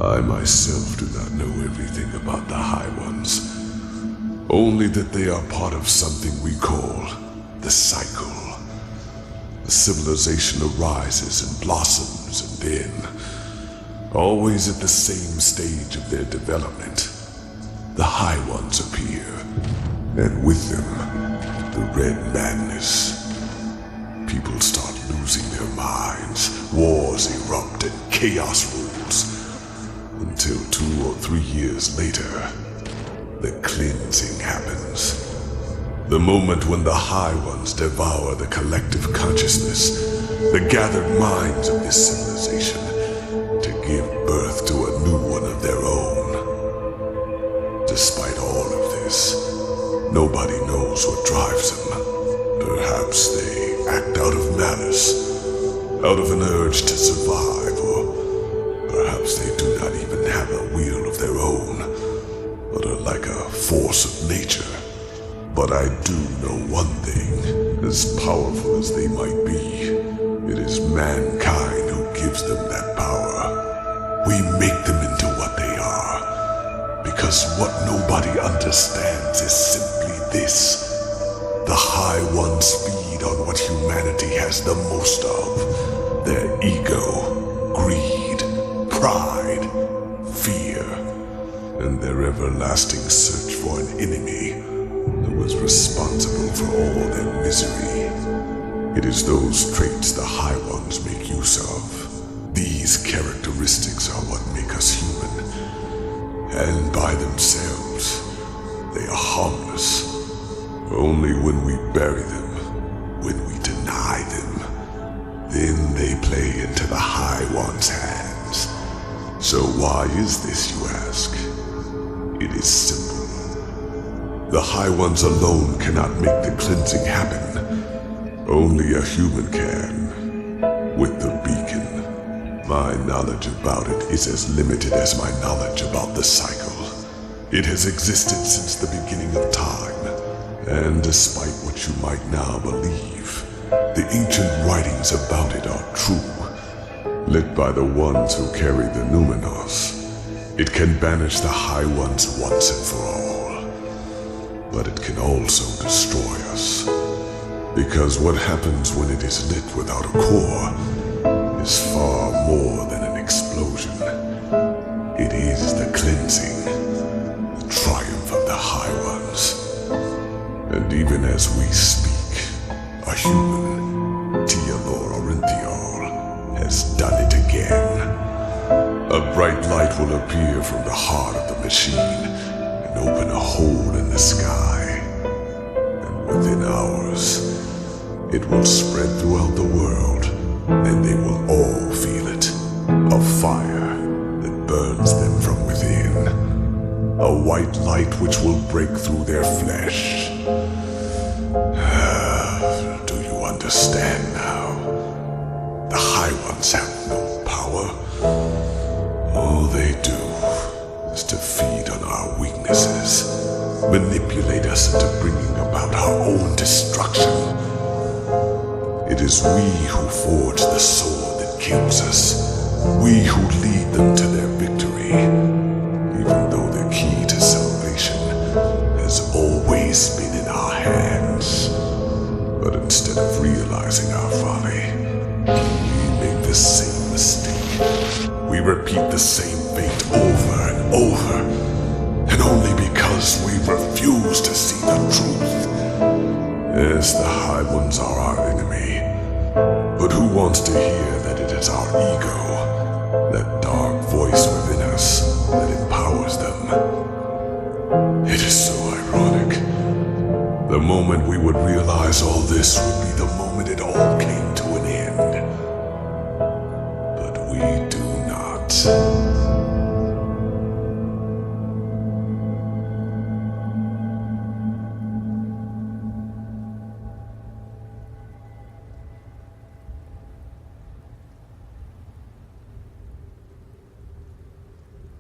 I myself do not know everything about the High Ones, only that they are part of something we call the cycle. The civilization arises and blossoms, and then, always at the same stage of their development, the High Ones appear, and with them, the Red Madness. People start losing their minds, wars erupt, and chaos rules. Until 2 or 3 years later, the cleansing happens. The moment when the High Ones devour the collective consciousness, the gathered minds of this civilization, to give birth to a new one of their own. Despite all of this, nobody knows what drives them. Perhaps they act out of malice, out of an urge to survive, or perhaps they do not even have a will of their own, but are like a force of nature. But I do know one thing, as powerful as they might be, it is mankind who gives them that power. We make them into what they are, because what nobody understands is simply this. The High Ones feed on what humanity has the most of: their ego, greed, pride, fear, and their everlasting search for an enemy that was responsible for all their misery. It is those traits the High Ones make use of. These characteristics are what make us human, and by themselves, they are harmless. Only when we bury them, when we deny them, then they play into the High One's hands. So why is this, you ask? It is simple. The High Ones alone cannot make the cleansing happen. Only a human can. With the beacon, my knowledge about it is as limited as my knowledge about the cycle. It has existed since the beginning of time. And despite what you might now believe, the ancient writings about it are true. Lit by the ones who carry the Numenos, it can banish the High Ones once and for all. But it can also destroy us. Because what happens when it is lit without a core is far more than an explosion. It is the cleansing, the triumph of the High Ones. And even as we speak, a human, Tealor Orinthiol, has done it again. A bright light will appear from the heart of the machine and open a hole in the sky. And within hours, it will spread throughout the world, and they will all feel it. A fire that burns them from within. A white light which will break through their flesh. Do you understand now? The High Ones have no power. All they do is to feed on our weaknesses, manipulate us into bringing about our own destruction. It is we who forge the sword that kills us, we who lead them to their victory, even though the key to salvation has always been in our hands. But instead of realizing our folly, we make the same mistake. We repeat the same fate over and over, and only because we refuse to see the truth. Yes, the High Ones are our enemy, but who wants to hear that it is our ego, that dark voice within us, that empowers them? It is so ironic. The moment we would realize all this would be the moment it all came to